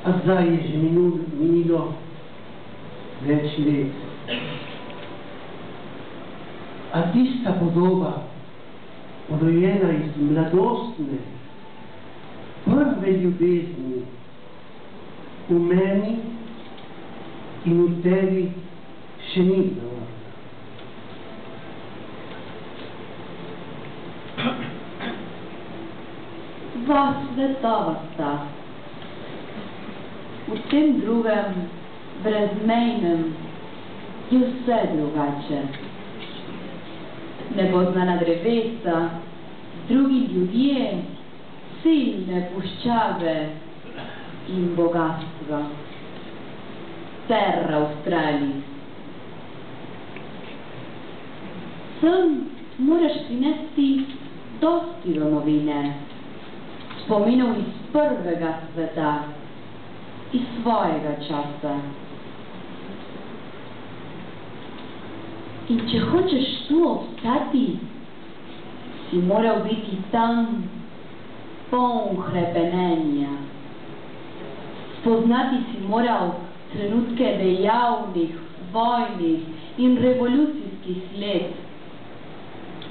A zdaj je že minilo več let. A tista podoba, porojena iz mladostne, prve ljubezni, v meni in v tebi še ni zavrla. Dva svetova sta. V tem drugem, brezmejnem, je vse drugače. Nepoznana drevesa, drugi ljudje, silne puščave in bogatstva. Terra Australis. Sem moraš prinesti dosti domovine, spominov iz prvega sveta, iz svojega časa. In če hočeš tu obstati, si moral biti tam poln hrepenenja. Spoznati si moral trenutke dejavnih, vojnih in revolucijskih let,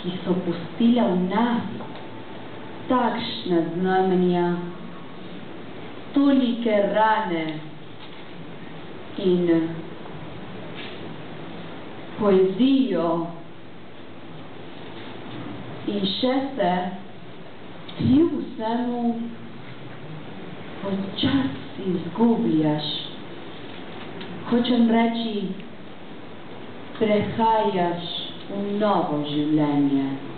ki so pustila v nas takšna znamenja, tolike rane in poezijo in še se kljub vsemu počas izgubljaš. Hočem reči, prehajaš v novo življenje.